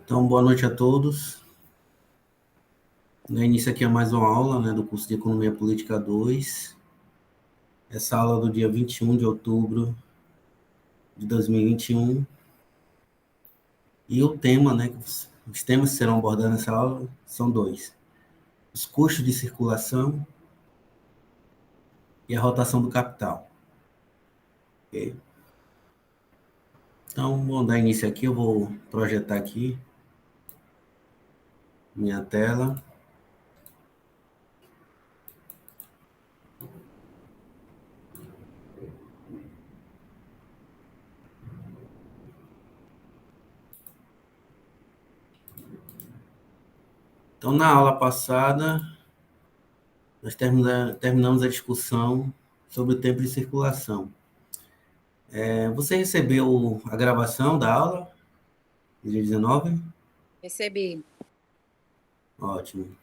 Então, boa noite a todos. Início aqui a mais uma aula, do curso de Economia Política 2. Essa aula do dia 21 de outubro de 2021. E o tema, os temas que serão abordados nessa aula são dois. Os custos de circulação e a rotação do capital. Okay? Então, vamos dar início aqui. Eu vou projetar aqui minha tela. Então, na aula passada, nós terminamos a discussão sobre o tempo de circulação. Você recebeu a gravação da aula, dia 19? Recebi. Ótimo.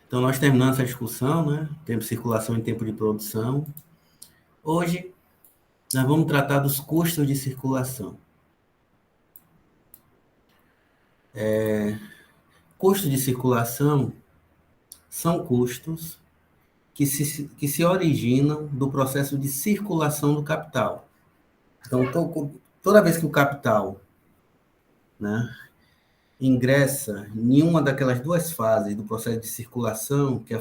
Então, nós terminamos essa discussão, tempo de circulação e tempo de produção. Hoje, nós vamos tratar dos custos de circulação. Custos de circulação são custos que se originam do processo de circulação do capital. Então, toda vez que o capital, ingressa em uma daquelas duas fases do processo de circulação, que é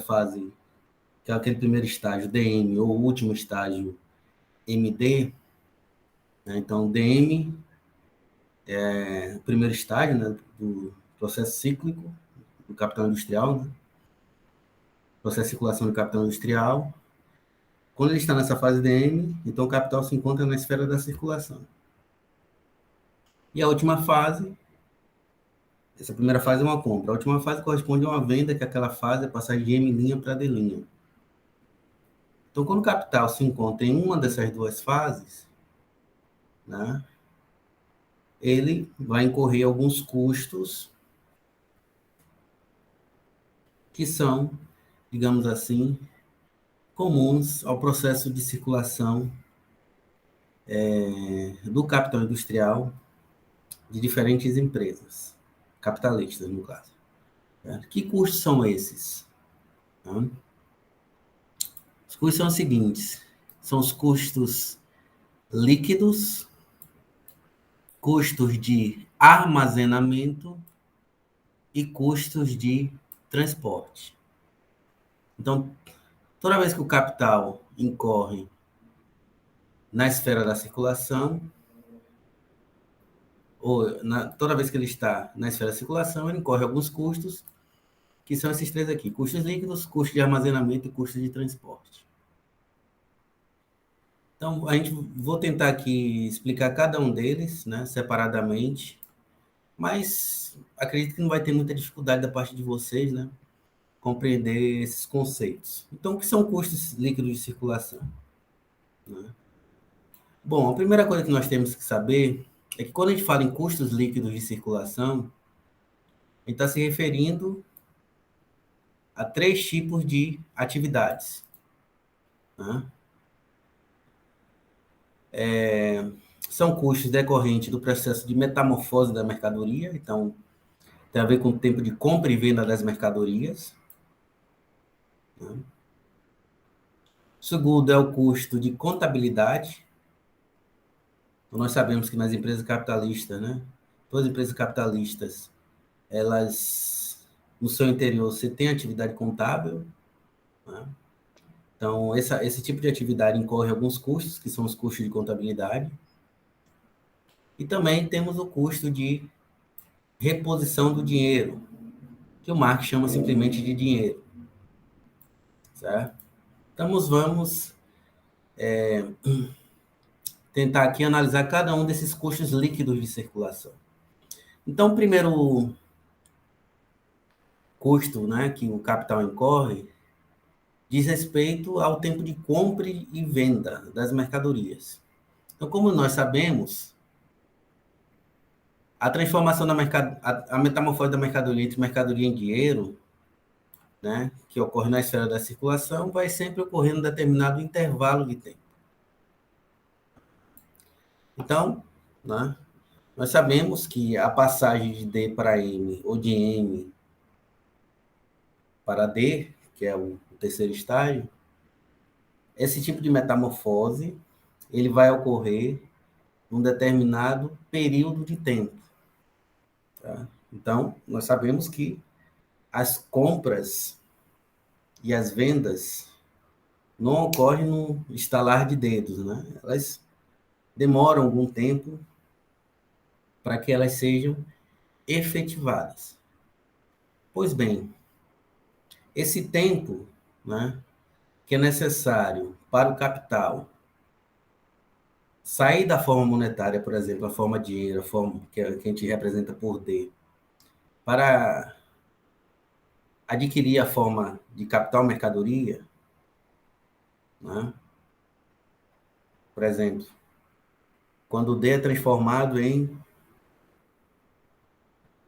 aquele primeiro estágio, DM, ou o último estágio, MD, Então, DM é o primeiro estágio, do processo cíclico do capital industrial, processo de circulação do capital industrial. Quando ele está nessa fase DM, então o capital se encontra na esfera da circulação. E a última fase, essa primeira fase é uma compra. A última fase corresponde a uma venda, que aquela fase é passagem de M' para D'. Então, quando o capital se encontra em uma dessas duas fases, ele vai incorrer alguns custos que são, digamos assim, comuns ao processo de circulação do capital industrial de diferentes empresas, capitalistas, no caso. Que custos são esses? Os custos são os seguintes: são os custos líquidos, custos de armazenamento e custos de transporte. Então, toda vez que o capital incorre na esfera da circulação, toda vez que ele está na esfera da circulação, ele incorre alguns custos, que são esses três aqui: custos líquidos, custo de armazenamento e custo de transporte. Então, vou tentar aqui explicar cada um deles, separadamente, mas acredito que não vai ter muita dificuldade da parte de vocês, compreender esses conceitos. Então, o que são custos líquidos de circulação? Bom, a primeira coisa que nós temos que saber é que quando a gente fala em custos líquidos de circulação, a gente está se referindo a três tipos de atividades. São custos decorrentes do processo de metamorfose da mercadoria, então tem a ver com o tempo de compra e venda das mercadorias. O segundo é o custo de contabilidade. Então, nós sabemos que nas empresas capitalistas, todas as empresas capitalistas, elas, no seu interior, você tem atividade contábil. Então, esse tipo de atividade incorre alguns custos, que são os custos de contabilidade. E também temos o custo de reposição do dinheiro, que o Marx chama simplesmente de dinheiro. Certo? Então, vamos tentar aqui analisar cada um desses custos líquidos de circulação. Então, o primeiro custo, que o capital incorre diz respeito ao tempo de compra e venda das mercadorias. Então, como nós sabemos, a transformação a metamorfose da mercadoria entre mercadoria em dinheiro, que ocorre na esfera da circulação, vai sempre ocorrer em um determinado intervalo de tempo. Então, né? Nós sabemos que a passagem de D para M ou de M para D, que é o terceiro estágio, esse tipo de metamorfose ele vai ocorrer num determinado período de tempo. Tá? Então, nós sabemos que as compras e as vendas não ocorrem no estalar de dedos, né? Elas demoram algum tempo para que elas sejam efetivadas. Pois bem, esse tempo, né, que é necessário para o capital sair da forma monetária, por exemplo, a forma dinheiro, a forma que a gente representa por D, para adquirir a forma de capital mercadoria, né? Por exemplo, quando o D é transformado em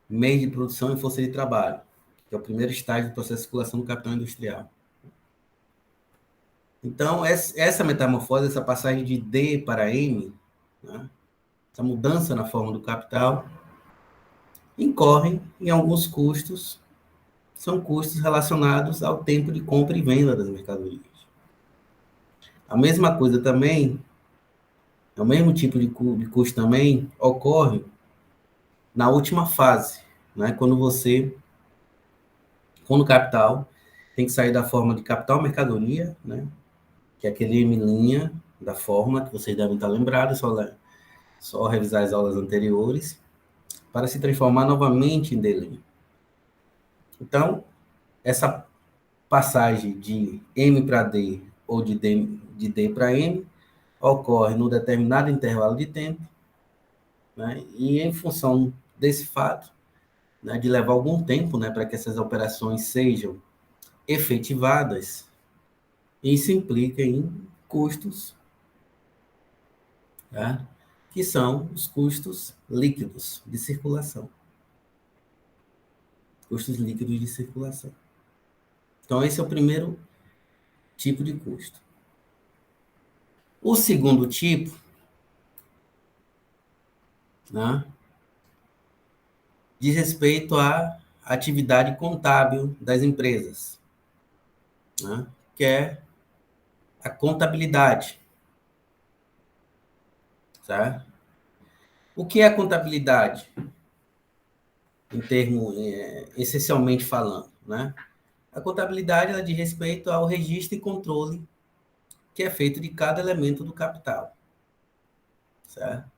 meio de produção e força de trabalho, que é o primeiro estágio do processo de circulação do capital industrial. Então, essa metamorfose, essa passagem de D para M, né, essa mudança na forma do capital, incorre em alguns custos, são custos relacionados ao tempo de compra e venda das mercadorias. A mesma coisa também, o mesmo tipo de custo também ocorre na última fase, né, quando o capital tem que sair da forma de capital mercadoria, né, que é aquele M' da forma que vocês devem estar lembrados, só revisar as aulas anteriores, para se transformar novamente em D'. Então, essa passagem de M para D ou de D para M ocorre num determinado intervalo de tempo, né? E em função desse fato, né, de levar algum tempo, né, para que essas operações sejam efetivadas, isso implica em custos, tá? Que são os custos líquidos de circulação. Custos líquidos de circulação. Então, esse é o primeiro tipo de custo. O segundo tipo, né, diz respeito à atividade contábil das empresas, né, que é a contabilidade. Tá? O que é a contabilidade, em termos, essencialmente falando? Né? A contabilidade ela diz respeito ao registro e controle que é feito de cada elemento do capital. Certo?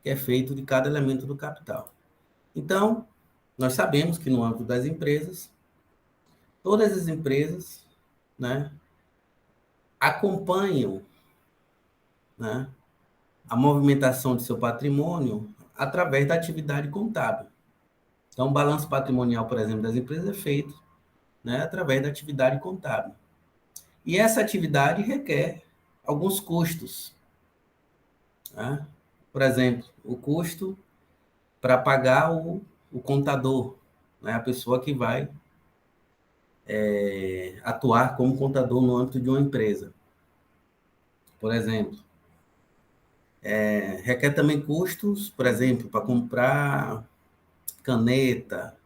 Que é feito de cada elemento do capital. Então, nós sabemos que no âmbito das empresas, todas as empresas, né, acompanham, né, a movimentação de seu patrimônio através da atividade contábil. Então, o balanço patrimonial, por exemplo, das empresas é feito, né, através da atividade contábil. E essa atividade requer alguns custos. Né? Por exemplo, o custo para pagar o contador, né, a pessoa que vai atuar como contador no âmbito de uma empresa. Por exemplo, requer também custos, por exemplo, para comprar caneta,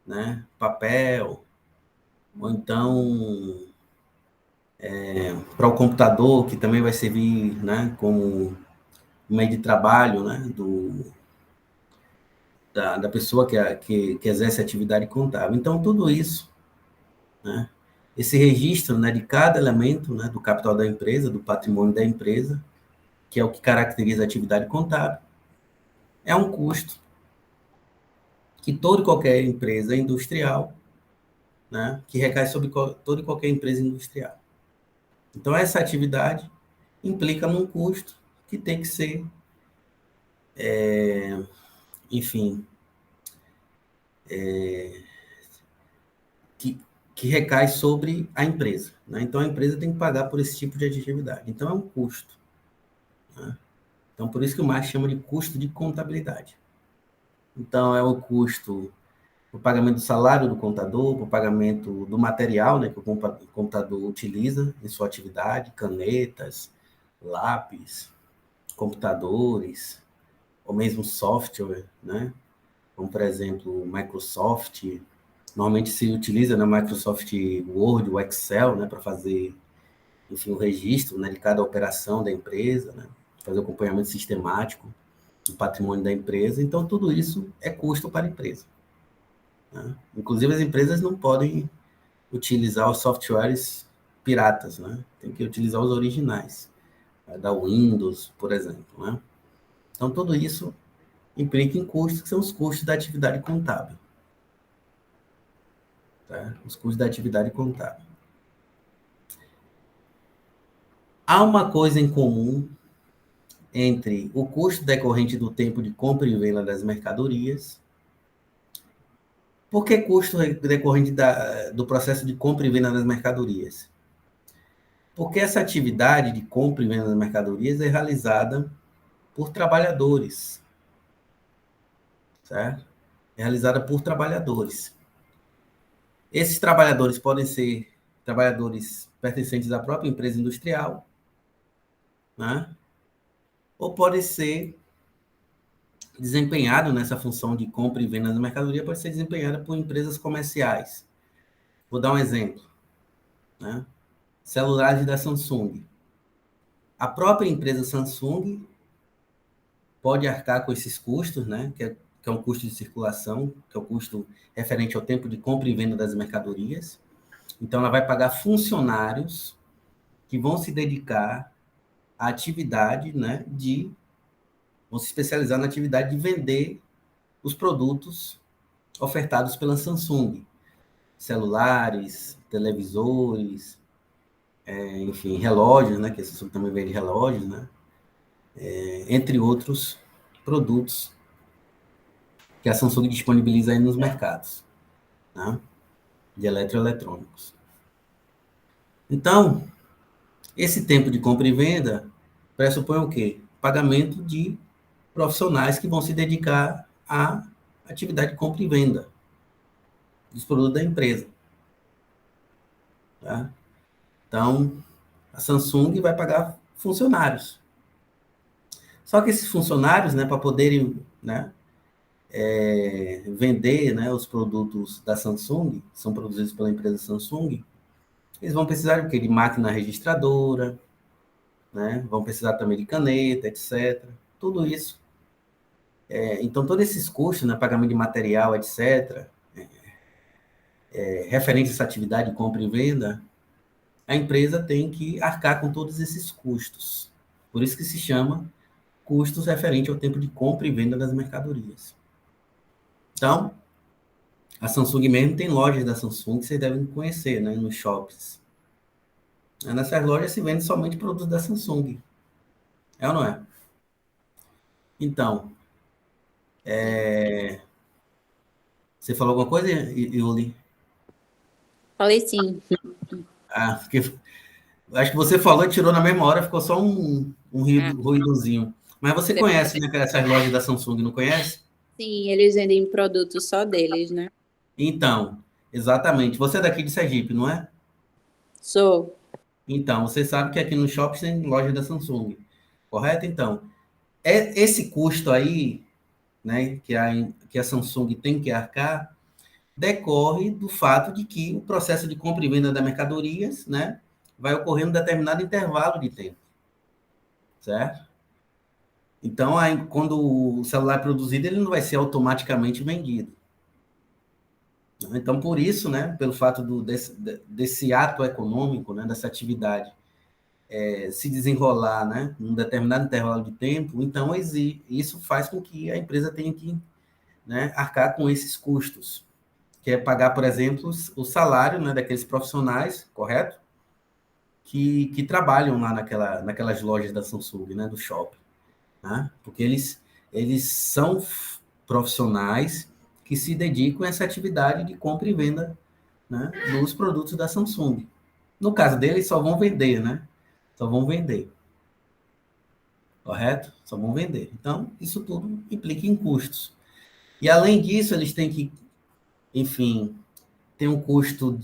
né, papel, ou então para o computador, que também vai servir, né, como meio de trabalho, né, da pessoa que exerce a atividade contábil. Então, tudo isso, né, esse registro, né, de cada elemento, né, do capital da empresa, do patrimônio da empresa, que é o que caracteriza a atividade contábil, é um custo que toda e qualquer empresa industrial, né, que recai sobre toda e qualquer empresa industrial. Então, essa atividade implica num custo que tem que ser, enfim, que, que recai sobre a empresa. Né? Então, a empresa tem que pagar por esse tipo de atividade. Então, é um custo. Né? Então, por isso que o Marx chama de custo de contabilidade. Então, é o custo para o pagamento do salário do contador, para o pagamento do material, né, que o computador utiliza em sua atividade, canetas, lápis, computadores, ou mesmo software, né? Como, por exemplo, Microsoft. Normalmente se utiliza na Microsoft Word, o Excel, né, para fazer, enfim, o registro, né, de cada operação da empresa, né, fazer o acompanhamento sistemático do patrimônio da empresa. Então, tudo isso é custo para a empresa, né? Inclusive, as empresas não podem utilizar os softwares piratas, né? Tem que utilizar os originais, da Windows, por exemplo, né? Então, tudo isso implica em custos, que são os custos da atividade contábil, tá? Os custos da atividade contábil. Há uma coisa em comum entre o custo decorrente do tempo de compra e venda das mercadorias. Por que custo decorrente do processo de compra e venda das mercadorias? Porque essa atividade de compra e venda das mercadorias é realizada por trabalhadores, certo? É realizada por trabalhadores. Esses trabalhadores podem ser trabalhadores pertencentes à própria empresa industrial, né? Ou podem ser desempenhado nessa função de compra e venda da mercadoria, pode ser desempenhada por empresas comerciais. Vou dar um exemplo, né? Celulares da Samsung. A própria empresa Samsung pode arcar com esses custos, né? Que é um custo de circulação, que é o custo referente ao tempo de compra e venda das mercadorias. Então, ela vai pagar funcionários que vão se dedicar à atividade, né? Vão se especializar na atividade de vender os produtos ofertados pela Samsung. Celulares, televisores, enfim, relógios, né? Que a Samsung também vende relógios, né? Entre outros produtos que a Samsung disponibiliza aí nos mercados, né, de eletroeletrônicos. Então, esse tempo de compra e venda pressupõe o quê? Pagamento de profissionais que vão se dedicar à atividade de compra e venda dos produtos da empresa. Tá? Então, a Samsung vai pagar funcionários. Só que esses funcionários, né, para poderem, né, vender, né, os produtos da Samsung, que são produzidos pela empresa Samsung, eles vão precisar de quê? De máquina registradora, né? Vão precisar também de caneta, etc. Tudo isso. Então, todos esses custos, né, pagamento de material, etc., referente a essa atividade de compra e venda, a empresa tem que arcar com todos esses custos. Por isso que se chama custos referente ao tempo de compra e venda das mercadorias. Então, a Samsung mesmo tem lojas da Samsung que vocês devem conhecer, né, nos shoppings. Nessas lojas se vende somente produtos da Samsung. É ou não é? Então, você falou alguma coisa, Yuli? Falei sim. Porque acho que você falou e tirou na mesma hora, ficou só um Ah, ruídozinho. Mas você você- conhece, né, essas lojas da Samsung, não conhece? sim, eles vendem produtos só deles, né? Então, exatamente. Você é daqui de Sergipe, não é? Sou. Então, você sabe que aqui no shopping tem loja da Samsung, correto? Então, esse custo aí, né, que a Samsung tem que arcar, decorre do fato de que o processo de compra e venda das mercadorias, né, vai ocorrer em um determinado intervalo de tempo, certo? Então, aí, quando o celular é produzido, ele não vai ser automaticamente vendido. Então, por isso, né, pelo fato desse ato econômico, né, dessa atividade, se desenrolar, né, num determinado intervalo de tempo, então isso faz com que a empresa tenha que, né, arcar com esses custos, que é pagar, por exemplo, o salário, né, daqueles profissionais, correto? Que trabalham lá naquelas lojas da Samsung, né, do shopping, né? Porque eles são profissionais que se dedicam a essa atividade de compra e venda, né, dos produtos da Samsung. No caso deles, só vão vender, né? Só vão vender, correto? Só vão vender. Então, isso tudo implica em custos. E além disso, eles têm que, enfim, ter um custo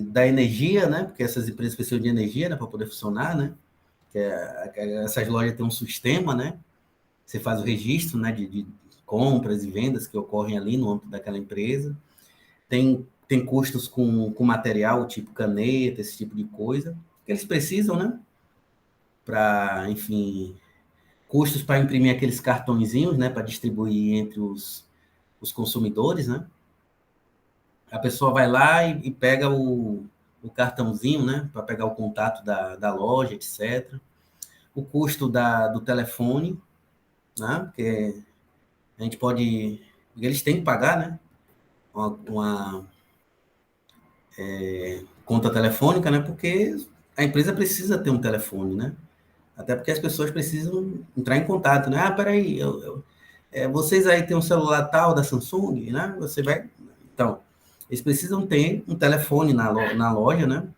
da energia, né? Porque essas empresas precisam de energia, né, para poder funcionar, né? Essas lojas têm um sistema, né? você faz o registro, né, de compras e vendas que ocorrem ali no âmbito daquela empresa. Tem custos com material, tipo caneta, esse tipo de coisa, que eles precisam, né? Para, enfim, custos para imprimir aqueles cartõezinhos, né? Para distribuir entre os consumidores, né? A pessoa vai lá e pega o cartãozinho, né? Para pegar o contato da loja, etc. O custo do telefone, né? Porque a gente pode... Eles têm que pagar, né? Uma conta telefônica, né? Porque a empresa precisa ter um telefone, né? Até porque as pessoas precisam entrar em contato, né? Ah, peraí, vocês aí têm um celular tal da Samsung, né? Você vai... Então, eles precisam ter um telefone na loja, né?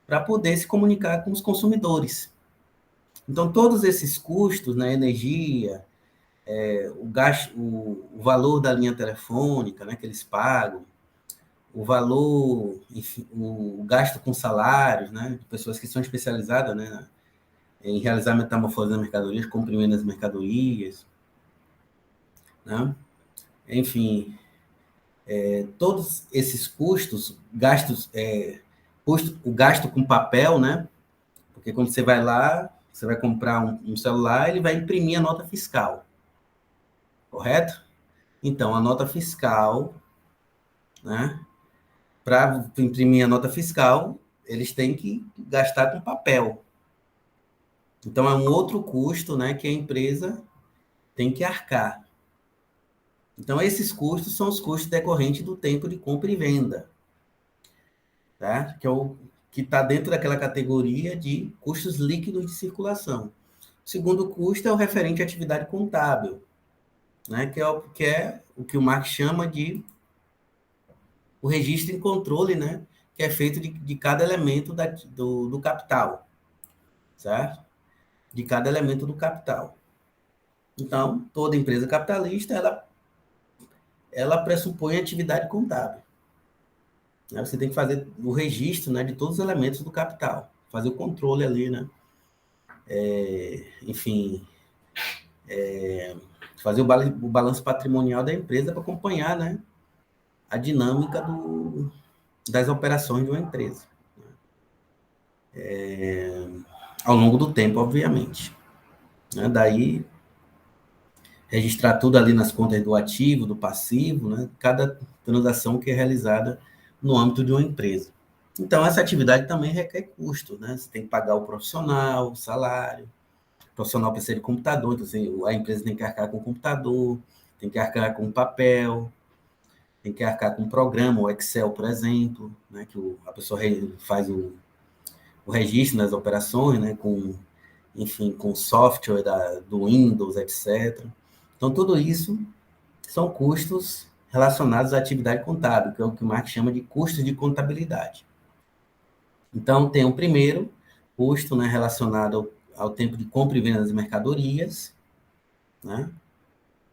Para poder se comunicar com os consumidores. Então, todos esses custos, né? Energia, o gasto, o valor da linha telefônica, né? Que eles pagam, o valor, enfim, o gasto com salários, né? De pessoas que são especializadas, né? Em realizar metamorfose das mercadorias, comprimindo as mercadorias, né? Enfim, todos esses custos, o gasto com papel, né? Porque quando você vai lá, você vai comprar um celular, ele vai imprimir a nota fiscal, correto? Então, a nota fiscal, né? Para imprimir a nota fiscal, eles têm que gastar com papel. Então, é um outro custo, né? Que a empresa tem que arcar. Então, esses custos são os custos decorrentes do tempo de compra e venda, tá? Que está dentro daquela categoria de custos líquidos de circulação. O segundo custo é o referente à atividade contábil, né? Que é o que o Marx chama de o registro e controle, né? Que é feito de cada elemento do capital, certo? De cada elemento do capital. Então, toda empresa capitalista, ela pressupõe atividade contábil. Você tem que fazer o registro, né, de todos os elementos do capital, fazer o controle ali, né? Enfim, fazer o balanço patrimonial da empresa para acompanhar, né, a dinâmica das operações de uma empresa. Ao longo do tempo, obviamente. Né? Daí, registrar tudo ali nas contas do ativo, do passivo, né? Cada transação que é realizada no âmbito de uma empresa. Então, essa atividade também requer custo, né? Você tem que pagar o profissional, o salário, o profissional precisa de computador, então assim, a empresa tem que arcar com o computador, tem que arcar com papel, tem que arcar com o programa, o Excel, por exemplo, né? Que a pessoa faz o registro das operações, né? Enfim, com software do Windows, etc. Então, tudo isso são custos relacionados à atividade contábil, que é o que o Marx chama de custos de contabilidade. Então, tem o primeiro custo, né, relacionado ao tempo de compra e venda das mercadorias, né,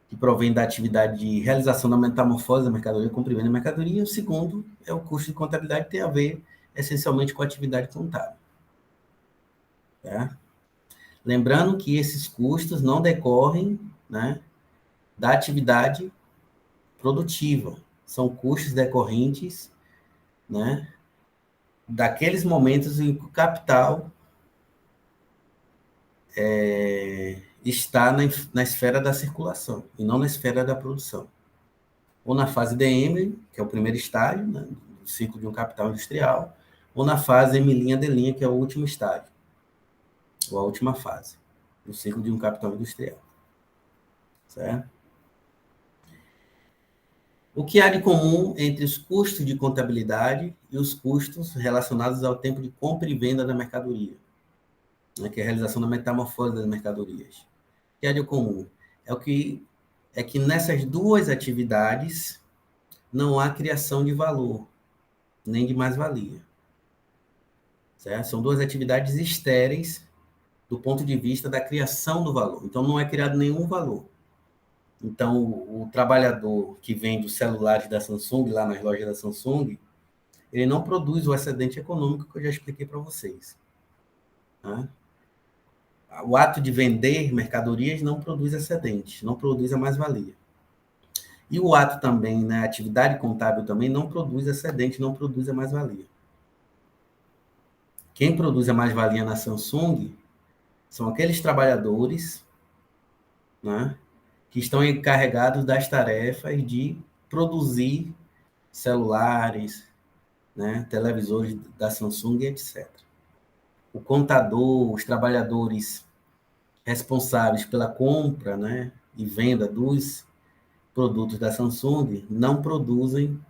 que provém da atividade de realização da metamorfose da mercadoria, compra e venda da mercadoria. O segundo é o custo de contabilidade, que tem a ver essencialmente com a atividade contábil. Tá? Lembrando que esses custos não decorrem, né, da atividade produtiva, são custos decorrentes, né, daqueles momentos em que o capital está na esfera da circulação e não na esfera da produção. Ou na fase DM, que é o primeiro estágio, né, do ciclo de um capital industrial, ou na fase M', que é o último estágio, ou a última fase do ciclo de um capital industrial. Certo? O que há de comum entre os custos de contabilidade e os custos relacionados ao tempo de compra e venda da mercadoria, né, que é a realização da metamorfose das mercadorias? O que há de comum? É que nessas duas atividades não há criação de valor, nem de mais-valia. Certo? São duas atividades estéreis do ponto de vista da criação do valor. Então, não é criado nenhum valor. Então, o trabalhador que vende os celulares da Samsung, lá nas lojas da Samsung, ele não produz o excedente econômico que eu já expliquei para vocês. Tá? o ato de vender mercadorias não produz excedente, não produz a mais-valia. E o ato também, né, a atividade contábil também não produz excedente, não produz a mais-valia. Quem produz a mais-valia na Samsung são aqueles trabalhadores, né, que estão encarregados das tarefas de produzir celulares, né, televisores da Samsung, etc. O contador, os trabalhadores responsáveis pela compra, né, e venda dos produtos da Samsung não produzem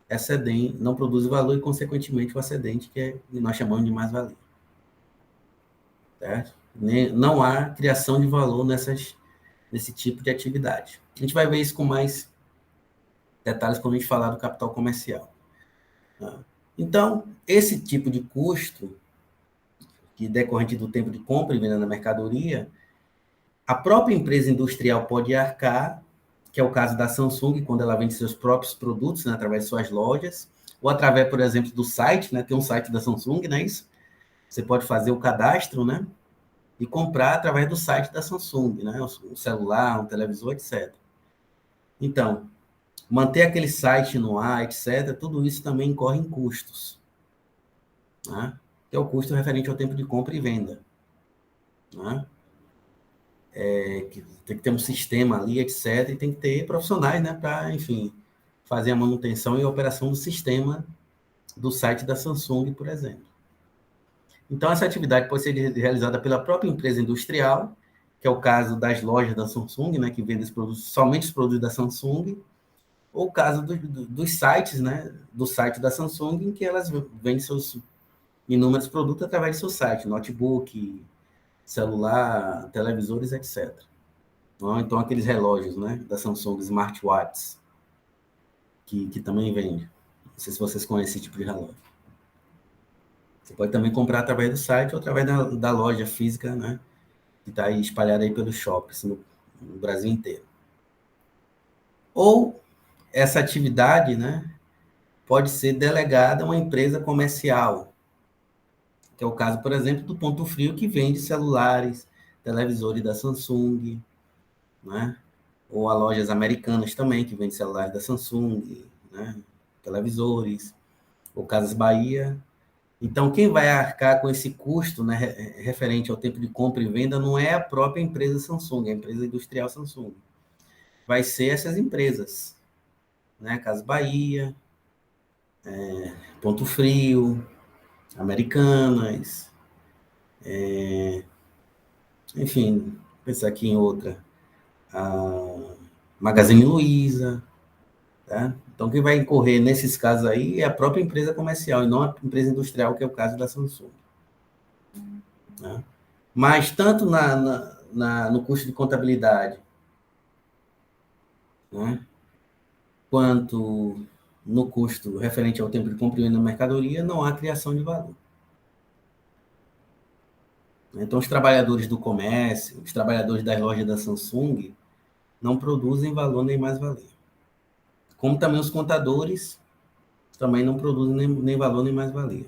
excedente, não produzem valor e, consequentemente, o excedente que nós chamamos de mais-valia. Certo? Não há criação de valor nesse tipo de atividade. A gente vai ver isso com mais detalhes quando a gente falar do capital comercial. Tá? Então, esse tipo de custo, que decorrente do tempo de compra e venda da mercadoria, a própria empresa industrial pode arcar, que é o caso da Samsung, quando ela vende seus próprios produtos, né, através de suas lojas, ou através, por exemplo, do site, né, tem um site da Samsung, não é isso? Você pode fazer o cadastro, né, e comprar através do site da Samsung, né, um celular, um televisor, etc. Então, manter aquele site no ar, etc., tudo isso também incorre em custos, né, que é o custo referente ao tempo de compra e venda, né? Que tem que ter um sistema ali, etc., e tem que ter profissionais, né, para, enfim, fazer a manutenção e a operação do sistema do site da Samsung, por exemplo. Então, essa atividade pode ser realizada pela própria empresa industrial, que é o caso das lojas da Samsung, né, que vendem somente os produtos da Samsung, ou o caso dos sites, né, do site da Samsung, em que elas vendem seus inúmeros produtos através do seu site, notebook, celular, televisores, etc. Então, aqueles relógios, né, da Samsung, smartwatches, que também vende. Não sei se vocês conhecem esse tipo de relógio. Você pode também comprar através do site ou através da loja física, né, que está aí espalhada aí pelos shoppings no Brasil inteiro. Ou essa atividade, né, pode ser delegada a uma empresa comercial, que é o caso, por exemplo, do Ponto Frio, que vende celulares, televisores da Samsung, né, ou a lojas americanas também, que vende celulares da Samsung, né, televisores, ou Casas Bahia. Então, quem vai arcar com esse custo, né, referente ao tempo de compra e venda não é a própria empresa Samsung, é a empresa industrial Samsung. Vai ser essas empresas, né, Casas Bahia, Ponto Frio, Americanas, enfim, pensar aqui em outra, a Magazine Luiza, tá? Então, quem vai incorrer nesses casos aí é a própria empresa comercial e não a empresa industrial, que é o caso da Samsung. Né? Mas, tanto no custo de contabilidade, né, quanto no custo referente ao tempo de compra e venda da mercadoria, não há criação de valor. Então, os trabalhadores do comércio, os trabalhadores das lojas da Samsung, não produzem valor nem mais-valia. Como também os contadores também não produzem nem valor nem mais-valia.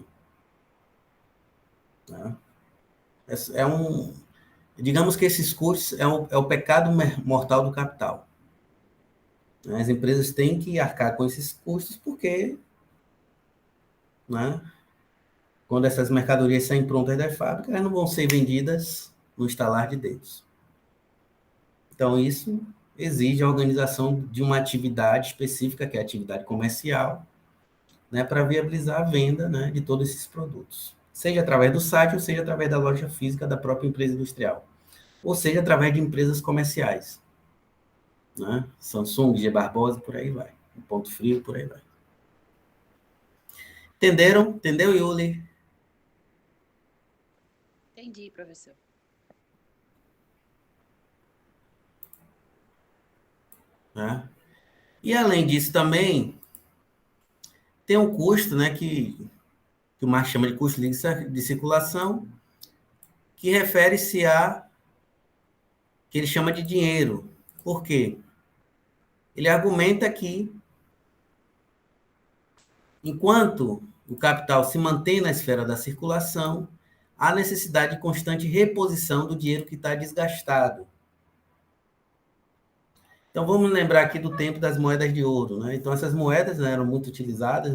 Tá? Digamos que esses custos é o pecado mortal do capital. As empresas têm que arcar com esses custos porque, né, quando essas mercadorias saem prontas da fábrica, elas não vão ser vendidas no estalar de dedos. Então, isso exige a organização de uma atividade específica, que é a atividade comercial, né, para viabilizar a venda, né, de todos esses produtos. Seja através do site, ou seja através da loja física da própria empresa industrial. Ou seja através de empresas comerciais. Né? Samsung, G Barbosa, por aí vai. Ponto Frio, por aí vai. Entenderam? Entendeu, Yuli? Entendi, professor. Né? E além disso também, tem um custo, né, que o Marx chama de custo de circulação, que refere-se a que ele chama de dinheiro. Por quê? Ele argumenta que enquanto o capital se mantém na esfera da circulação, há necessidade de constante reposição do dinheiro que está desgastado. Então, vamos lembrar aqui do tempo das moedas de ouro, né? Então, essas moedas, né, eram muito utilizadas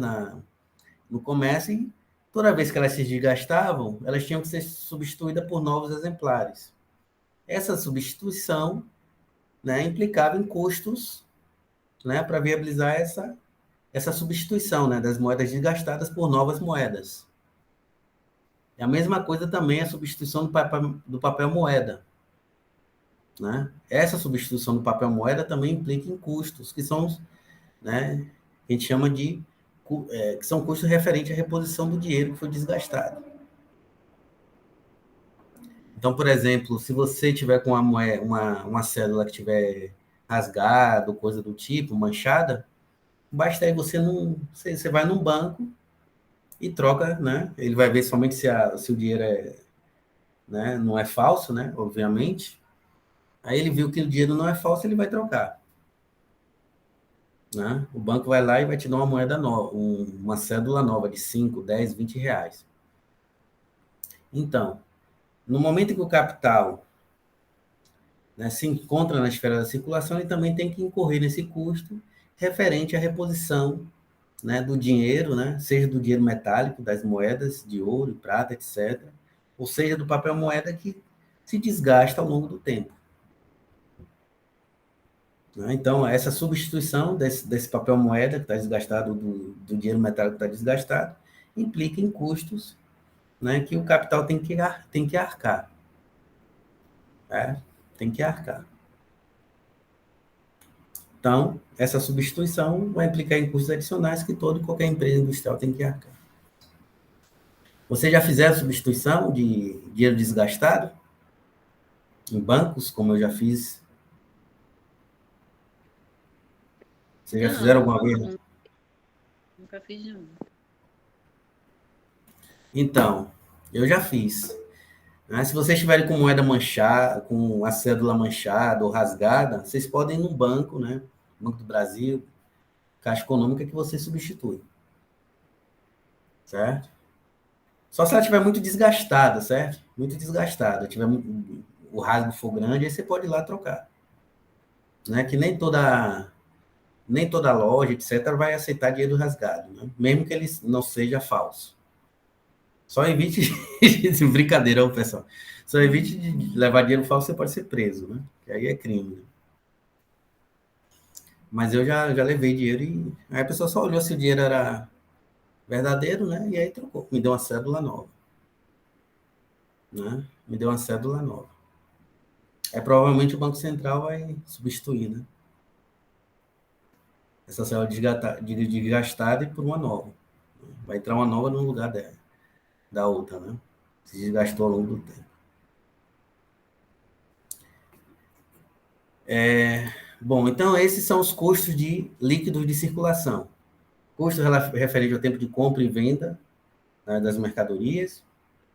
no comércio e toda vez que elas se desgastavam, elas tinham que ser substituídas por novos exemplares. Essa substituição, né, implicava em custos, né, para viabilizar essa substituição, né, das moedas desgastadas por novas moedas. É a mesma coisa também a substituição do papel moeda. Né? Essa substituição do papel moeda também implica em custos, que são, né, a gente chama de que são custos referentes à reposição do dinheiro que foi desgastado. Então, por exemplo, se você tiver com uma cédula que tiver rasgada, coisa do tipo, manchada, basta aí você vai num banco e troca, né? Ele vai ver somente se o dinheiro né, não é falso, né? Obviamente. Aí ele viu que o dinheiro não é falso, ele vai trocar. Né? O banco vai lá e vai te dar uma moeda nova, uma cédula nova de 5, 10, 20 reais. Então, no momento em que o capital, né, se encontra na esfera da circulação, ele também tem que incorrer nesse custo referente à reposição, né, do dinheiro, né, seja do dinheiro metálico, das moedas de ouro, prata, etc., ou seja, do papel moeda que se desgasta ao longo do tempo. Né? Então, essa substituição desse papel moeda que está desgastado, do dinheiro metálico que está desgastado, implica em custos, né, que o capital tem que arcar. Né? Tem que arcar. Então, essa substituição vai implicar em custos adicionais que toda e qualquer empresa industrial tem que arcar. Você já fizeram substituição de dinheiro desgastado em bancos, como eu já fiz? Vocês já fizeram alguma vez? Nunca fiz, não. Então, eu já fiz. Né? Se vocês estiverem com moeda manchada, com a cédula manchada ou rasgada, vocês podem ir no banco, né? Banco do Brasil, Caixa Econômica, que você substitui. Certo? Só se ela estiver muito desgastada, certo? Muito desgastada. O rasgo for grande, aí você pode ir lá trocar. Né? Que nem toda loja, etc., vai aceitar dinheiro rasgado, né? Mesmo que ele não seja falso. Só evite brincadeira, pessoal. Só evite de levar dinheiro falso, você pode ser preso, né? Que aí é crime. Né? Mas eu já levei dinheiro e aí a pessoa só olhou se o dinheiro era verdadeiro, né? E aí trocou. Me deu uma cédula nova. Né? Me deu uma cédula nova. Aí provavelmente o Banco Central vai substituir, né? Essa cédula desgastada e por uma nova. Vai entrar uma nova no lugar da outra, né? Se desgastou ao longo do tempo. Bom, então esses são os custos de líquidos de circulação. Custo referente ao tempo de compra e venda, né, das mercadorias,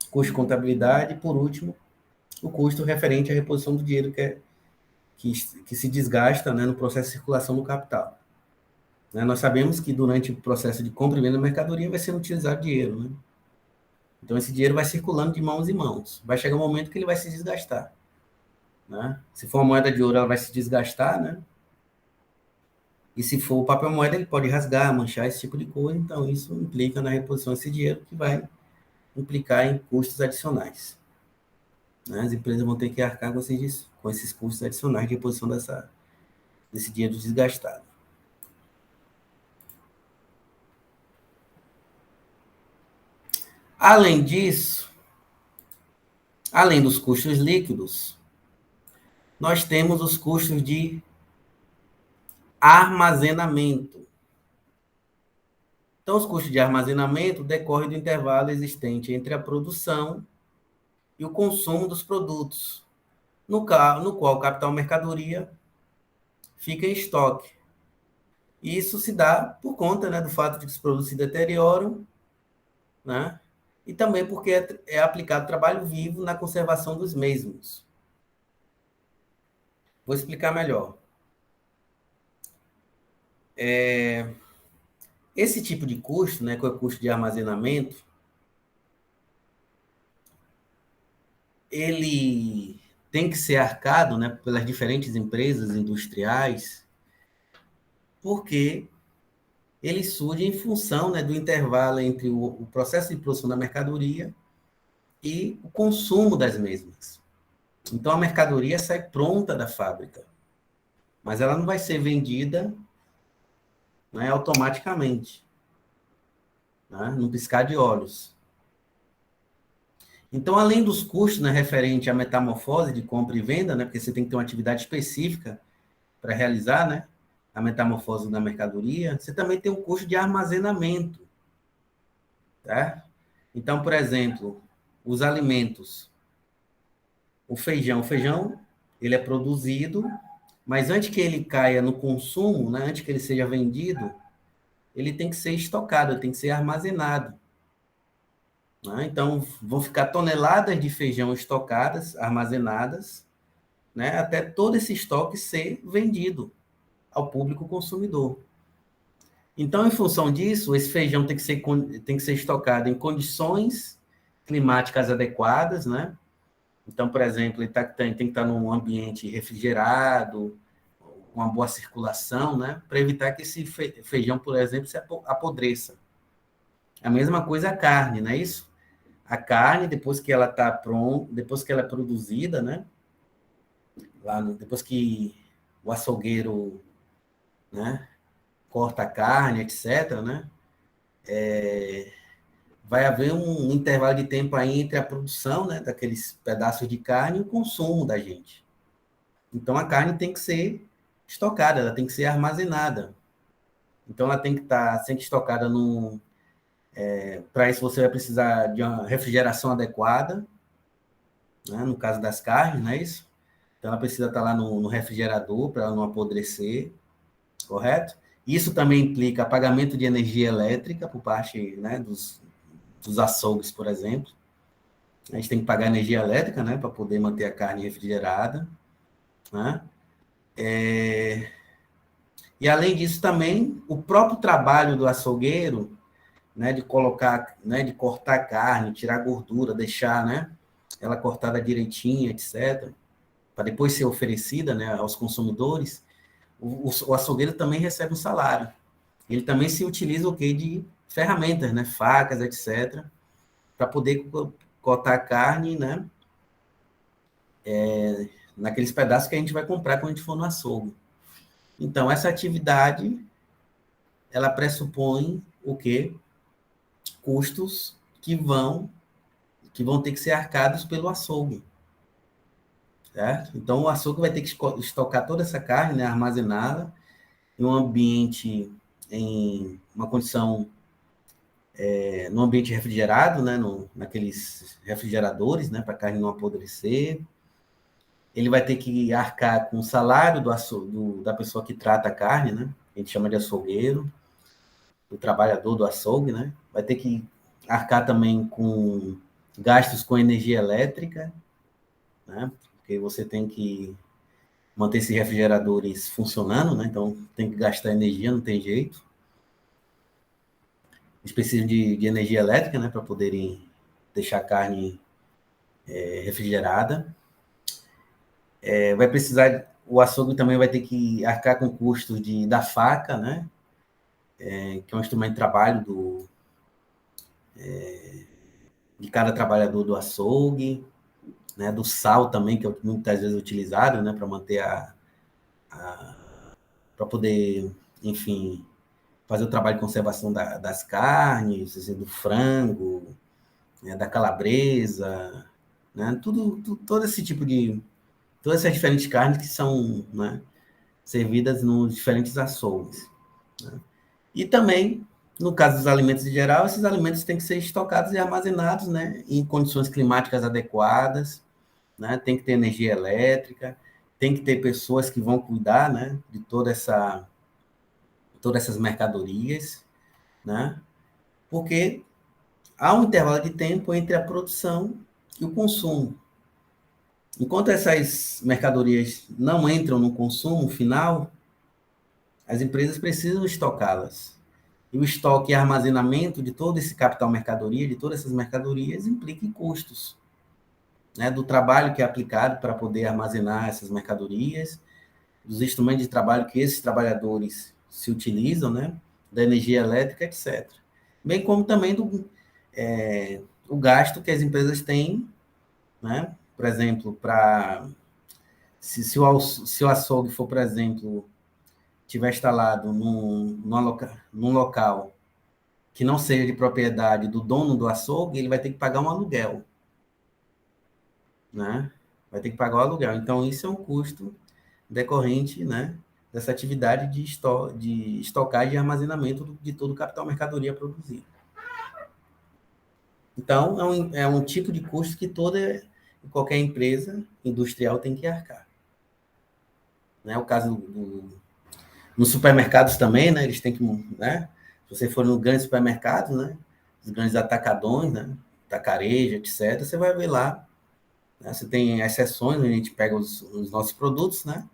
custo de contabilidade e, por último, o custo referente à reposição do dinheiro que se desgasta, né, no processo de circulação do capital. Né, nós sabemos que durante o processo de compra e venda da mercadoria vai sendo utilizado dinheiro. Né? Então, esse dinheiro vai circulando de mãos em mãos. Vai chegar um momento que ele vai se desgastar. Né? Se for uma moeda de ouro, ela vai se desgastar, né? E se for o papel moeda, ele pode rasgar, manchar, esse tipo de coisa. Então, isso implica na reposição desse dinheiro, que vai implicar em custos adicionais. Né? As empresas vão ter que arcar com esses custos adicionais de reposição desse dinheiro desgastado. Além disso, além dos custos líquidos, nós temos os custos de armazenamento. Então, os custos de armazenamento decorrem do intervalo existente entre a produção e o consumo dos produtos, no qual o capital mercadoria fica em estoque. E isso se dá por conta, né, do fato de que os produtos se deterioram, né, e também porque é aplicado trabalho vivo na conservação dos mesmos. Vou explicar melhor. Esse tipo de custo, né, que é o custo de armazenamento, ele tem que ser arcado, né, pelas diferentes empresas industriais, porque ele surge em função, né, do intervalo entre o processo de produção da mercadoria e o consumo das mesmas. Então, a mercadoria sai pronta da fábrica, mas ela não vai ser vendida, né, automaticamente, né, num piscar de olhos. Então, além dos custos, né, referente à metamorfose de compra e venda, né, porque você tem que ter uma atividade específica para realizar, né, a metamorfose da mercadoria, você também tem o custo de armazenamento, tá? Então, por exemplo, os alimentos, o feijão, ele é produzido, mas antes que ele caia no consumo, né, antes que ele seja vendido, ele tem que ser estocado, ele tem que ser armazenado. Né? Então, vão ficar toneladas de feijão estocadas, armazenadas, né, até todo esse estoque ser vendido ao público consumidor. Então, em função disso, esse feijão tem que ser estocado em condições climáticas adequadas, né? Então, por exemplo, tem que estar num ambiente refrigerado, com uma boa circulação, né? Para evitar que esse feijão, por exemplo, se apodreça. A mesma coisa a carne, não é isso? A carne, depois que ela está pronta, depois que ela é produzida, né? Depois que o açougueiro, né, corta a carne, etc., né? Vai haver um intervalo de tempo aí entre a produção, né, daqueles pedaços de carne e o consumo da gente. Então, a carne tem que ser estocada, ela tem que ser armazenada. Então, ela tem que estar sempre estocada no... Para isso, você vai precisar de uma refrigeração adequada, né, no caso das carnes, não é isso? Então, ela precisa estar lá no refrigerador para ela não apodrecer, correto? Isso também implica pagamento de energia elétrica por parte, né, dos açougues, por exemplo. A gente tem que pagar energia elétrica, né, para poder manter a carne refrigerada, né? E além disso também o próprio trabalho do açougueiro, né, de colocar, né, de cortar a carne, tirar a gordura, deixar, né, ela cortada direitinho, etc, para depois ser oferecida, né, aos consumidores. O açougueiro também recebe um salário. Ele também se utiliza o quê? De ferramentas, né, facas, etc, para poder cortar a carne, né, naqueles pedaços que a gente vai comprar quando a gente for no açougue. Então, essa atividade, ela pressupõe o quê? Custos que vão ter que ser arcados pelo açougue, certo? Então, o açougue vai ter que estocar toda essa carne, né, armazená-la em um ambiente, em uma condição, no ambiente refrigerado, né, naqueles refrigeradores, né, para a carne não apodrecer. Ele vai ter que arcar com o salário da pessoa que trata a carne, né? A gente chama de açougueiro, o trabalhador do açougue, né? Vai ter que arcar também com gastos com energia elétrica, né? Porque você tem que manter esses refrigeradores funcionando, né? Então tem que gastar energia, não tem jeito. Eles precisam de energia elétrica, né? Para poderem deixar a carne refrigerada. Vai precisar, o açougue também vai ter que arcar com custos da faca, né? Que é um instrumento de trabalho de cada trabalhador do açougue, né? Do sal também, que é muitas vezes utilizado, né? Para manter para poder, enfim, fazer o trabalho de conservação das carnes, assim, do frango, né? Da calabresa, né? Todo esse tipo de... Todas essas diferentes carnes que são, né, servidas nos diferentes açougues. Né? E também, no caso dos alimentos em geral, esses alimentos têm que ser estocados e armazenados, né, em condições climáticas adequadas, né, tem que ter energia elétrica, tem que ter pessoas que vão cuidar, né, de todas essas mercadorias, né, porque há um intervalo de tempo entre a produção e o consumo. Enquanto essas mercadorias não entram no consumo final, as empresas precisam estocá-las. E o estoque e armazenamento de todo esse capital mercadoria, de todas essas mercadorias, implica em custos. né, do trabalho que é aplicado para poder armazenar essas mercadorias, dos instrumentos de trabalho que esses trabalhadores se utilizam, né, da energia elétrica, etc. Bem como também o gasto que as empresas têm, né, por exemplo, se o açougue for, por exemplo, tiver instalado num local que não seja de propriedade do dono do açougue, ele vai ter que pagar um aluguel, né? Vai ter que pagar o aluguel. Então, isso é um custo decorrente, né, dessa atividade de estocagem e armazenamento de todo o capital mercadoria produzido. Então, é um tipo de custo que qualquer empresa industrial tem que arcar. Né? O caso nos supermercados também, né, eles têm que, né, se você for no grande supermercado, né, os grandes atacadões, né, atacarejo, etc., você vai ver lá, né, você tem exceções onde a gente pega os nossos produtos, né,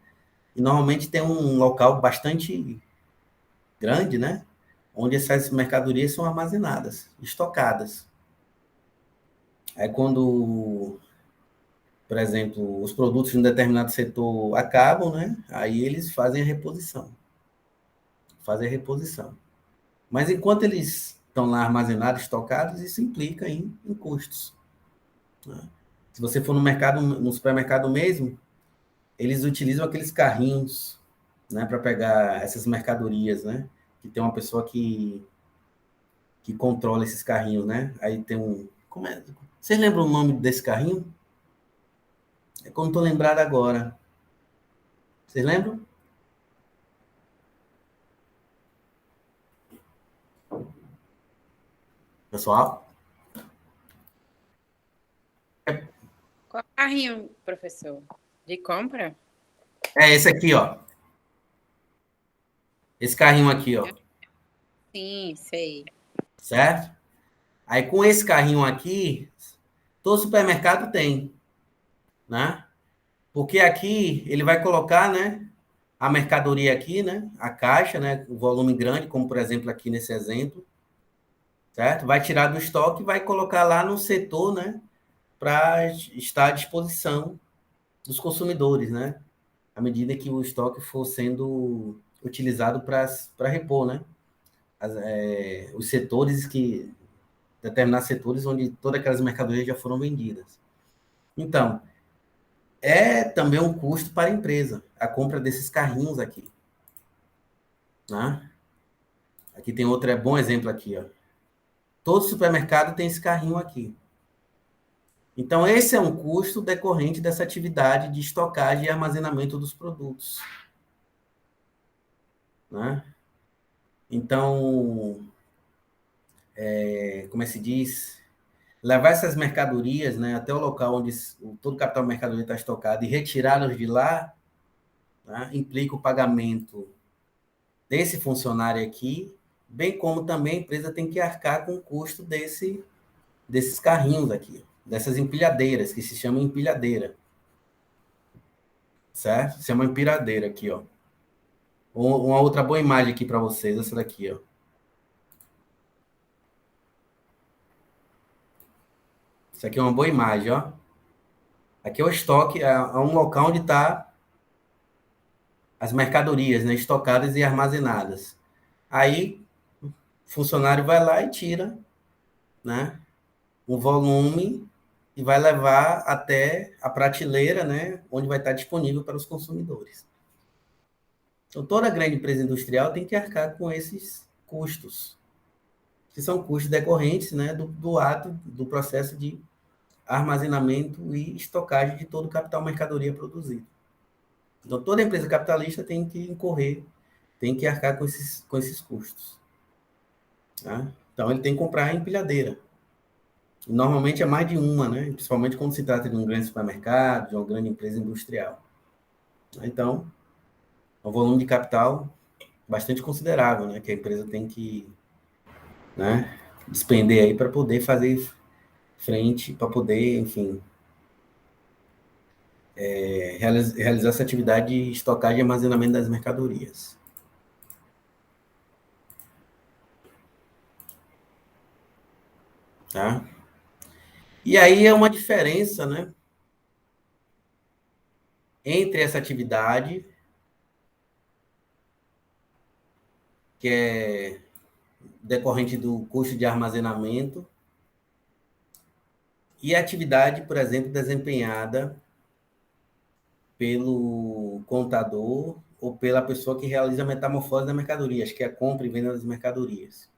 e normalmente tem um local bastante grande, né, onde essas mercadorias são armazenadas, estocadas. Aí quando, por exemplo, os produtos de um determinado setor acabam, né, aí eles fazem a reposição. Mas enquanto eles estão lá armazenados, estocados, isso implica em custos. Né? Se você for no supermercado mesmo, eles utilizam aqueles carrinhos, né, para pegar essas mercadorias, né? Que tem uma pessoa que controla esses carrinhos, né? Aí tem um. Como é? Vocês lembram o nome desse carrinho? É como estou lembrado agora. Vocês lembram? Pessoal? Qual carrinho, professor? De compra? É esse aqui, ó. Esse carrinho aqui, ó. Sim, sei. Certo? Aí com esse carrinho aqui, todo supermercado tem, né? Porque aqui ele vai colocar, né, a mercadoria aqui, né, a caixa, né, o volume grande, como por exemplo aqui nesse exemplo, certo? Vai tirar do estoque e vai colocar lá no setor, né, para estar à disposição dos consumidores, né? À medida que o estoque for sendo utilizado para repor, né? Os setores determinados setores onde todas aquelas mercadorias já foram vendidas. Então, é também um custo para a empresa, a compra desses carrinhos aqui. Né? Aqui tem outro bom exemplo aqui. Ó. Todo supermercado tem esse carrinho aqui. Então, esse é um custo decorrente dessa atividade de estocagem e armazenamento dos produtos. Né? Então, como é que se diz? Levar essas mercadorias, né, até o local onde todo o capital mercadoria está estocado e retirá-los de lá, né, implica o pagamento desse funcionário aqui, bem como também a empresa tem que arcar com o custo desses carrinhos aqui, dessas empilhadeiras, que se chama empilhadeira. Certo? Se chama empilhadeira aqui, ó. Uma outra boa imagem aqui para vocês, essa daqui, ó. Isso aqui é uma boa imagem, ó. Aqui é o estoque, é um local onde está as mercadorias, né, estocadas e armazenadas. Aí, o funcionário vai lá e tira, né, o volume e vai levar até a prateleira, né, onde vai estar disponível para os consumidores. Então, toda grande empresa industrial tem que arcar com esses custos, que são custos decorrentes, né, do ato, do processo de armazenamento e estocagem de todo o capital mercadoria produzido. Então, toda empresa capitalista tem que tem que arcar com esses custos. Tá? Então, ele tem que comprar a empilhadeira. Normalmente é mais de uma, né? Principalmente quando se trata de um grande supermercado, de uma grande empresa industrial. Então, é um volume de capital bastante considerável, né? Que a empresa tem que, né, despender aí para poder fazer frente, para poder, enfim, realizar essa atividade de estocagem e armazenamento das mercadorias. Tá? E aí é uma diferença, né? entre essa atividade, que é decorrente do custo de armazenamento, e a atividade, por exemplo, desempenhada pelo contador ou pela pessoa que realiza a metamorfose da mercadoria, acho que é a compra e venda das mercadorias.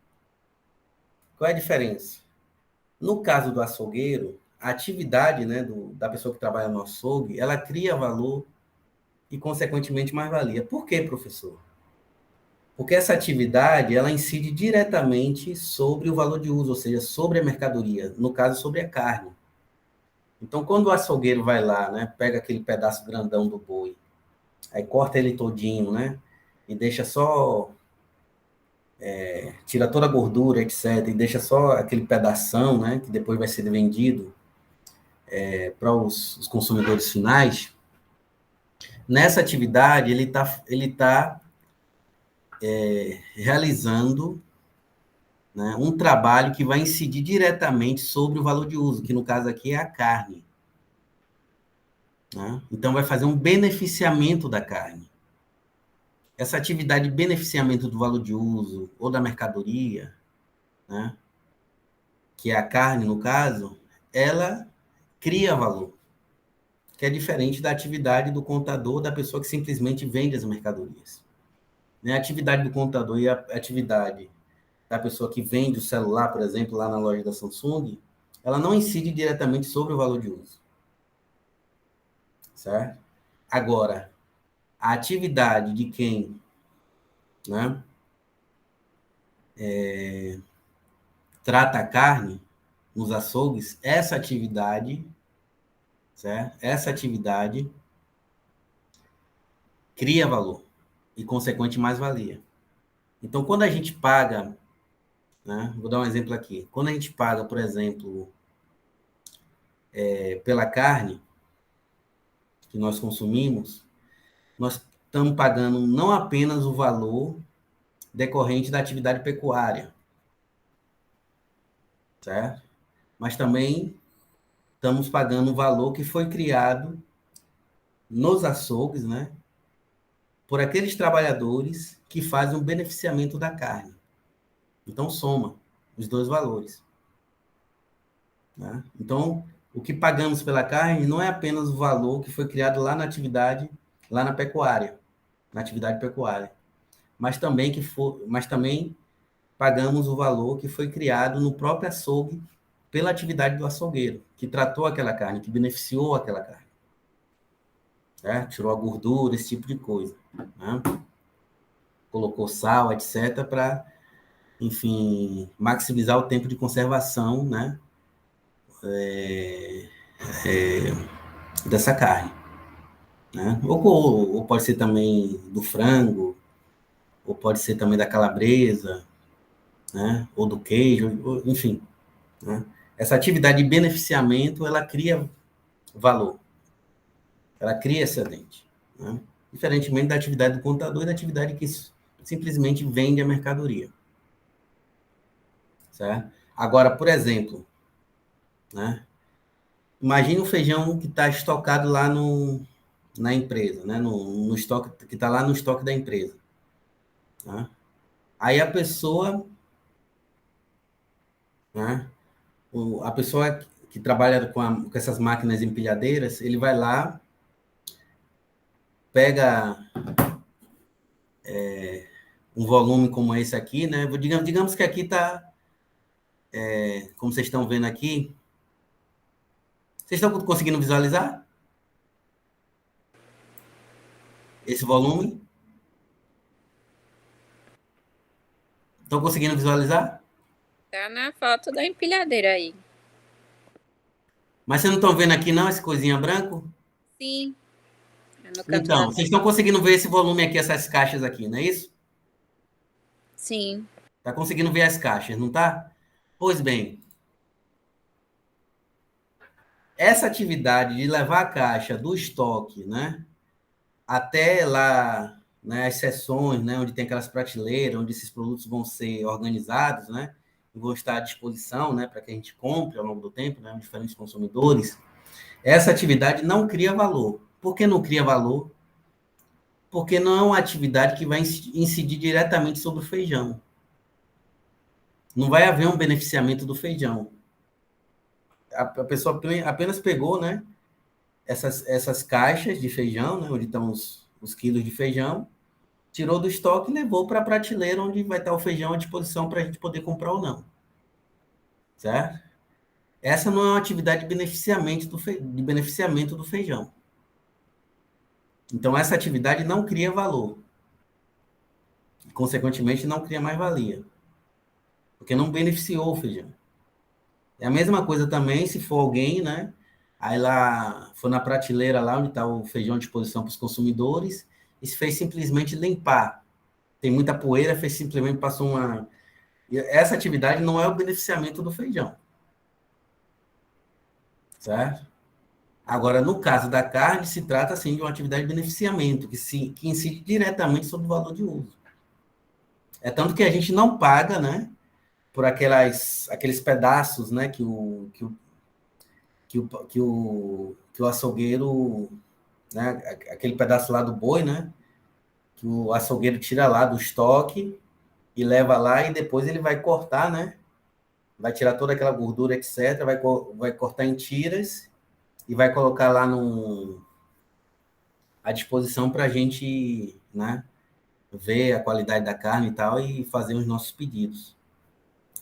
Qual é a diferença? No caso do açougueiro, a atividade, né, da pessoa que trabalha no açougue, ela cria valor e, consequentemente, mais-valia. Por quê, professor? Porque essa atividade, ela incide diretamente sobre o valor de uso, ou seja, sobre a mercadoria, no caso, sobre a carne. Então, quando o açougueiro vai lá, né, pega aquele pedaço grandão do boi, aí corta ele todinho, né, e deixa só, tira toda a gordura, etc., e deixa só aquele pedação, né, que depois vai ser vendido para os consumidores finais. Nessa atividade, ele tá realizando, né, um trabalho que vai incidir diretamente sobre o valor de uso, que no caso aqui é a carne. Né? Então, vai fazer um beneficiamento da carne. Essa atividade de beneficiamento do valor de uso ou da mercadoria, né, que é a carne, no caso, ela cria valor, que é diferente da atividade do contador, da pessoa que simplesmente vende as mercadorias. Né? A atividade do contador e a atividade da pessoa que vende o celular, por exemplo, lá na loja da Samsung, ela não incide diretamente sobre o valor de uso. Certo? Agora, a atividade de quem, né, trata a carne nos açougues, essa atividade, certo? Essa atividade cria valor e, consequente, mais-valia. Então, quando a gente paga, né, vou dar um exemplo aqui, quando a gente paga, por exemplo, pela carne que nós consumimos, nós estamos pagando não apenas o valor decorrente da atividade pecuária, certo? Mas também estamos pagando o valor que foi criado nos açougues, né, por aqueles trabalhadores que fazem o beneficiamento da carne. Então, soma os dois valores. Né? Então, o que pagamos pela carne não é apenas o valor que foi criado lá na atividade, lá na pecuária, na atividade pecuária, mas também pagamos o valor que foi criado no próprio açougue pela atividade do açougueiro, que tratou aquela carne, que beneficiou aquela carne. Né? Tirou a gordura, esse tipo de coisa. Né? Colocou sal, etc., para, enfim, maximizar o tempo de conservação, né, dessa carne. Né? Ou pode ser também do frango, ou pode ser também da calabresa, né, ou do queijo, enfim. Né? Essa atividade de beneficiamento, ela cria valor, ela cria excedente. Né? Diferentemente da atividade do contador e da atividade que simplesmente vende a mercadoria. Certo? Agora, por exemplo, né, imagine o feijão que está estocado lá na empresa, né, no estoque, que está lá no estoque da empresa. Né? Aí a pessoa, né, a pessoa que trabalha com essas máquinas empilhadeiras, ele vai lá, pega um volume como esse aqui, né? Digamos que aqui está, como vocês estão vendo aqui, vocês estão conseguindo visualizar esse volume? Estão conseguindo visualizar? Tá na foto da empilhadeira aí. Mas vocês não estão vendo aqui não, esse coisinha branco? Sim. É no canto Então, vocês estão conseguindo ver esse volume aqui, essas caixas aqui, não é isso? Sim. Está conseguindo ver as caixas, não está? Pois bem, essa atividade de levar a caixa do estoque, né, até lá, né, as seções, né, onde tem aquelas prateleiras, onde esses produtos vão ser organizados, né, e vão estar à disposição, né, para que a gente compre ao longo do tempo, né, diferentes consumidores, essa atividade não cria valor. Por que não cria valor? Porque não é uma atividade que vai incidir diretamente sobre o feijão. Não vai haver um beneficiamento do feijão. A pessoa apenas pegou, né, essas caixas de feijão, né, onde estão os quilos de feijão, tirou do estoque e levou para a prateleira onde vai estar o feijão à disposição para a gente poder comprar ou não. Certo? Essa não é uma atividade de beneficiamento do feijão. Então, essa atividade não cria valor. Consequentemente, não cria mais valia. Porque não beneficiou o feijão. É a mesma coisa também se for alguém, né? Aí lá, foi na prateleira lá onde está o feijão à disposição para os consumidores e se fez simplesmente limpar. Tem muita poeira, fez simplesmente, passou uma... Essa atividade não é o beneficiamento do feijão. Certo? Agora, no caso da carne, se trata, assim, de uma atividade de beneficiamento, que incide diretamente sobre o valor de uso. É tanto que a gente não paga, né, por aqueles pedaços, né, que o açougueiro, né, aquele pedaço lá do boi, né, que o açougueiro tira lá do estoque e leva lá e depois ele vai cortar, né, vai tirar toda aquela gordura, etc., vai cortar em tiras e vai colocar lá à disposição para a gente, né, ver a qualidade da carne e tal e fazer os nossos pedidos,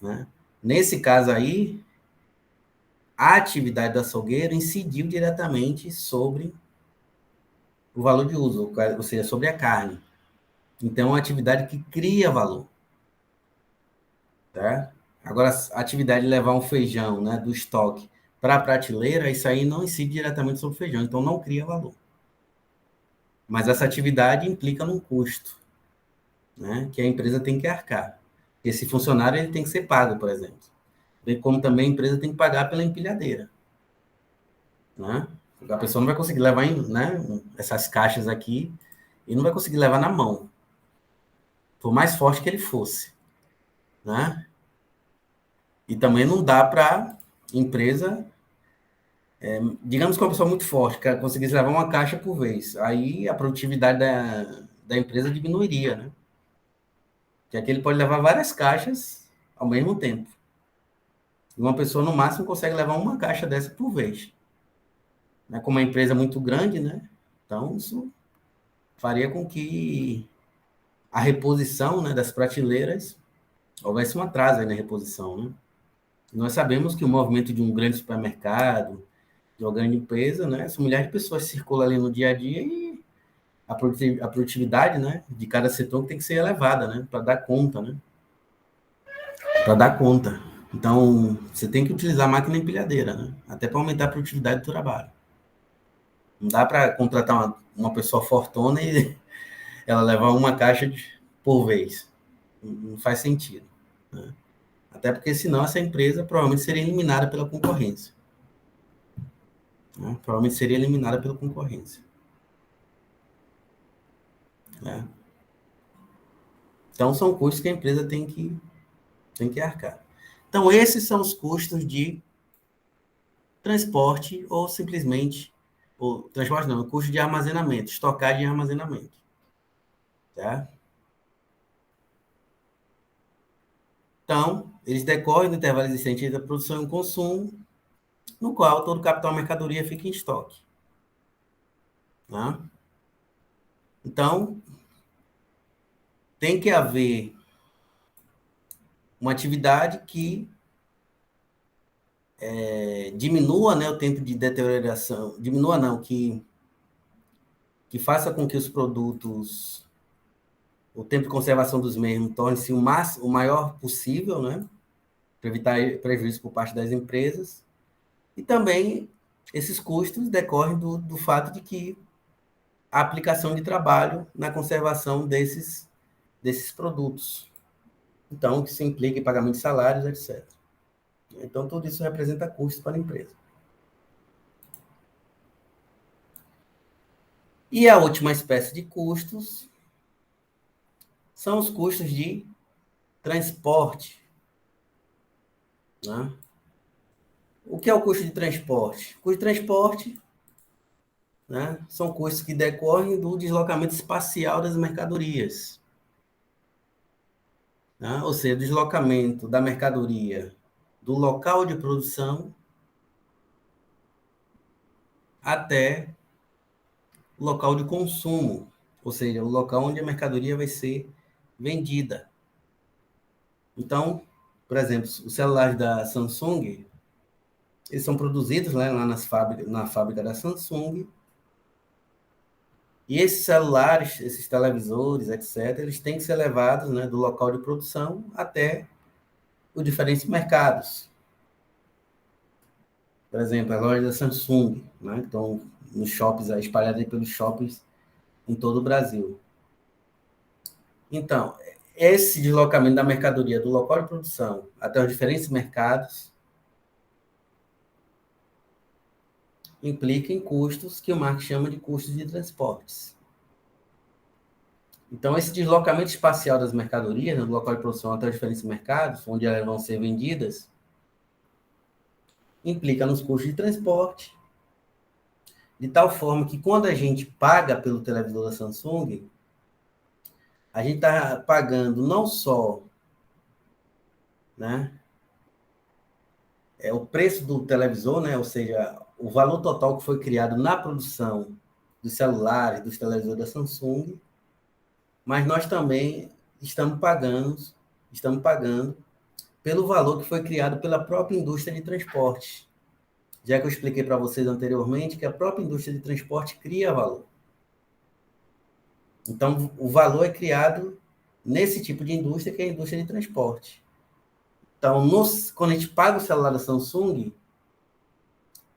né? Nesse caso aí, a atividade do açougueiro incidiu diretamente sobre o valor de uso, ou seja, sobre a carne. Então, é uma atividade que cria valor, tá? Agora, a atividade de levar um feijão, né, do estoque para a prateleira, isso aí não incide diretamente sobre o feijão, então não cria valor. Mas essa atividade implica num custo, né, que a empresa tem que arcar. Esse funcionário ele tem que ser pago, por exemplo. Bem como também a empresa tem que pagar pela empilhadeira, né? A pessoa não vai conseguir levar, né, essas caixas aqui e não vai conseguir levar na mão, por mais forte que ele fosse, né? E também não dá para empresa, digamos que uma pessoa muito forte, que conseguisse levar uma caixa por vez, aí a produtividade da empresa diminuiria, né? Que aqui ele pode levar várias caixas ao mesmo tempo. E uma pessoa, no máximo, consegue levar uma caixa dessa por vez. Né? Como uma empresa muito grande, né? Então, isso faria com que a reposição, né, das prateleiras, houvesse um atraso aí na reposição, né? Nós sabemos que o movimento de um grande supermercado, de uma grande empresa, né, são milhares de pessoas que circulam ali no dia a dia e a produtividade, né, de cada setor tem que ser elevada, né, para dar conta, né? Para dar conta. Então, você tem que utilizar a máquina empilhadeira, né? Até para aumentar a produtividade do trabalho. Não dá para contratar uma pessoa fortuna e ela levar uma caixa por vez. Não faz sentido. Né? Até porque, senão, essa empresa provavelmente seria eliminada pela concorrência. Né? Provavelmente seria eliminada pela concorrência. Né? Então, são custos que a empresa tem que arcar. Então, esses são os custos de transporte ou simplesmente... Ou, transporte não, o custo de armazenamento, estocagem e armazenamento. Tá? Então, eles decorrem do intervalo existente entre a produção e o consumo, no qual todo capital mercadoria fica em estoque. Tá? Então, tem que haver uma atividade que diminua, né, o tempo de deterioração, diminua não, que faça com que os produtos, o tempo de conservação dos mesmos torne-se o maior possível, né, para evitar prejuízo por parte das empresas, e também esses custos decorrem do fato de que a aplicação de trabalho na conservação desses produtos. Então, que se implica em pagamento de salários, etc. Então, tudo isso representa custos para a empresa. E a última espécie de custos são os custos de transporte. Né? O que é o custo de transporte? O custo de transporte né, são custos que decorrem do deslocamento espacial das mercadorias, né? Ou seja, deslocamento da mercadoria do local de produção até o local de consumo, ou seja, o local onde a mercadoria vai ser vendida. Então, por exemplo, os celulares da Samsung, eles são produzidos, né, lá na fábrica da Samsung, e esses celulares, esses televisores, etc., eles têm que ser levados, né, do local de produção até os diferentes mercados. Por exemplo, as lojas da Samsung, né, que estão nos shoppings, espalhadas pelos shoppings em todo o Brasil. Então, esse deslocamento da mercadoria do local de produção até os diferentes mercados implica em custos que o Marx chama de custos de transportes. Então, esse deslocamento espacial das mercadorias, né, do local de produção até os diferentes mercados, onde elas vão ser vendidas, implica nos custos de transporte, de tal forma que quando a gente paga pelo televisor da Samsung, a gente está pagando não só, né, o preço do televisor, né, ou seja, o valor total que foi criado na produção dos celulares, dos televisores da Samsung, mas nós também estamos pagando pelo valor que foi criado pela própria indústria de transporte. Já que eu expliquei para vocês anteriormente que a própria indústria de transporte cria valor. Então, o valor é criado nesse tipo de indústria, que é a indústria de transporte. Então, quando a gente paga o celular da Samsung,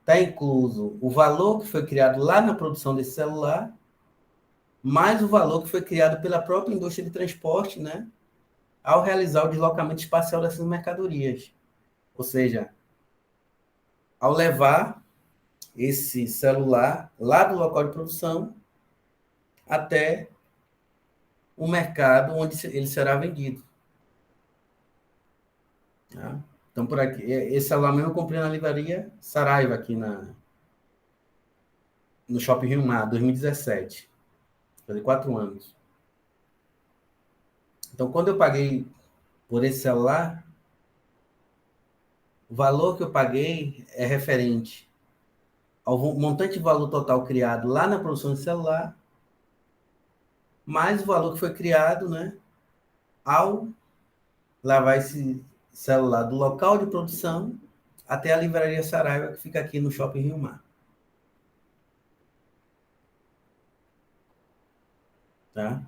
está incluso o valor que foi criado lá na produção desse celular, mais o valor que foi criado pela própria indústria de transporte, né, ao realizar o deslocamento espacial dessas mercadorias. Ou seja, ao levar esse celular lá do local de produção até o mercado onde ele será vendido. Tá? Então, por aqui, esse celular mesmo eu comprei na livraria Saraiva, aqui no Shopping Rio Mar, 2017. Fazer 4 anos. Então, quando eu paguei por esse celular, o valor que eu paguei é referente ao montante de valor total criado lá na produção de celular, mais o valor que foi criado, né, ao levar esse celular do local de produção até a livraria Saraiva, que fica aqui no Shopping Rio Mar. Tá?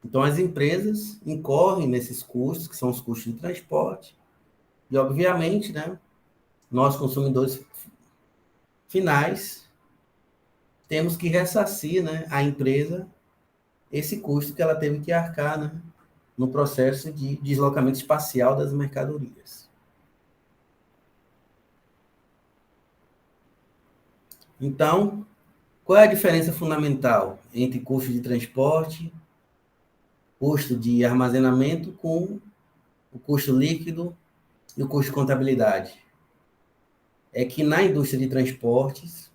Então, as empresas incorrem nesses custos, que são os custos de transporte, e, obviamente, né, nós, consumidores finais, temos que ressarcir, né, a empresa esse custo que ela teve que arcar, né, no processo de deslocamento espacial das mercadorias. Então, qual é a diferença fundamental entre custo de transporte, custo de armazenamento com o custo líquido e o custo de contabilidade? É que na indústria de transportes,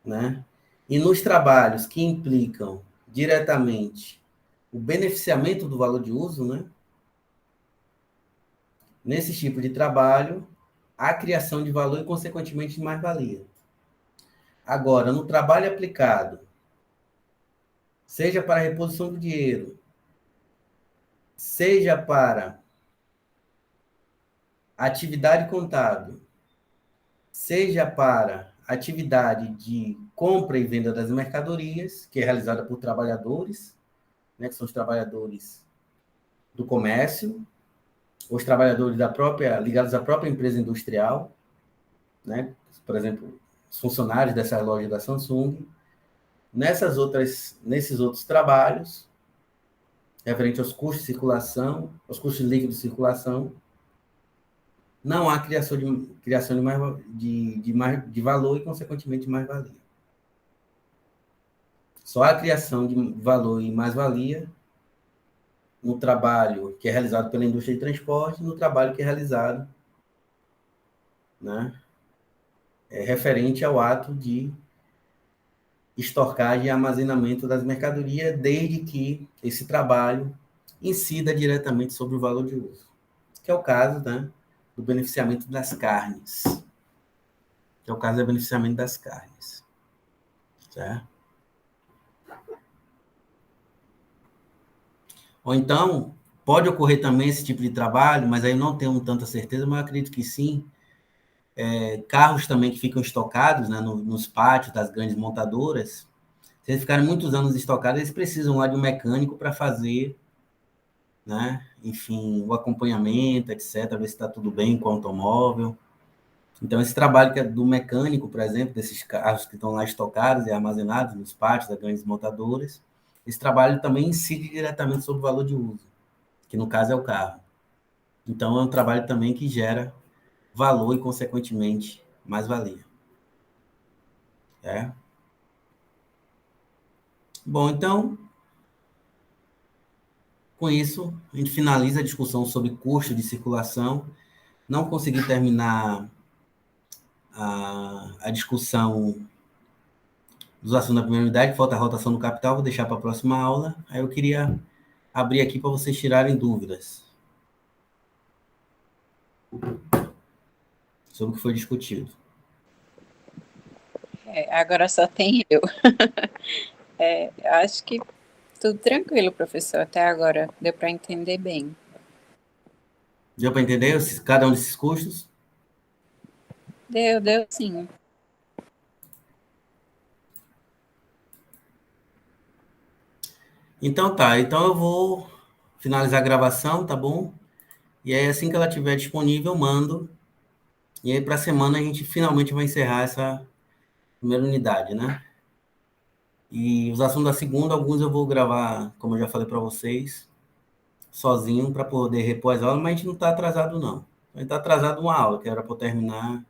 né, e nos trabalhos que implicam diretamente o beneficiamento do valor de uso, né, nesse tipo de trabalho, a criação de valor e, consequentemente, de mais-valia. Agora, no trabalho aplicado, seja para a reposição do dinheiro, seja para atividade contábil, seja para atividade de compra e venda das mercadorias, que é realizada por trabalhadores, né, que são os trabalhadores do comércio, os trabalhadores ligados à própria empresa industrial, né, por exemplo, os funcionários dessas lojas da Samsung. Nesses outros trabalhos, referente aos custos de circulação, aos custos líquidos de circulação, não há criação de valor e, consequentemente, de mais-valia. Só há criação de valor e mais-valia no trabalho que é realizado pela indústria de transporte, no trabalho que é realizado, né, referente ao ato de estocagem e armazenamento das mercadorias, desde que esse trabalho incida diretamente sobre o valor de uso, que é o caso, né, do beneficiamento das carnes, que é o caso do beneficiamento das carnes, certo? Ou então, pode ocorrer também esse tipo de trabalho, mas aí eu não tenho tanta certeza, mas eu acredito que sim, carros também que ficam estocados, né, nos pátios das grandes montadoras, se eles ficarem muitos anos estocados, eles precisam lá de um mecânico para fazer, né, enfim, o acompanhamento, etc., ver se está tudo bem com o automóvel. Então, esse trabalho que é do mecânico, por exemplo, desses carros que estão lá estocados e armazenados nos pátios das grandes montadoras, esse trabalho também incide diretamente sobre o valor de uso, que no caso é o carro. Então, é um trabalho também que gera valor e, consequentemente, mais-valia. É? Bom, então, com isso, a gente finaliza a discussão sobre custo de circulação. Não consegui terminar a discussão dos assuntos da primeira unidade, falta a rotação do capital, vou deixar para a próxima aula. Aí eu queria abrir aqui para vocês tirarem dúvidas sobre o que foi discutido. Agora só tem eu. Acho que tudo tranquilo, professor, até agora. Deu para entender bem. Deu para entender cada um desses custos? Deu sim. Então tá, então eu vou finalizar a gravação, tá bom? E aí assim que ela estiver disponível, eu mando. E aí para a semana a gente finalmente vai encerrar essa primeira unidade, né? E os assuntos da segunda, alguns eu vou gravar, como eu já falei para vocês, sozinho para poder repor as aulas, mas a gente não está atrasado não. A gente está atrasado uma aula, que era para terminar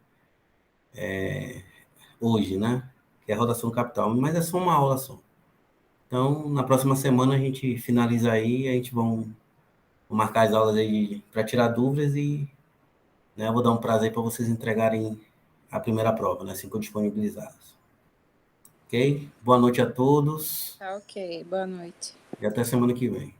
hoje, né? Que é a rotação do capital, mas é só uma aula só. Então, na próxima semana a gente finaliza aí, a gente vão marcar as aulas aí para tirar dúvidas e, né, eu vou dar um prazo aí para vocês entregarem a primeira prova, né, assim que eu disponibilizar. Ok? Boa noite a todos. Tá ok, boa noite. E até semana que vem.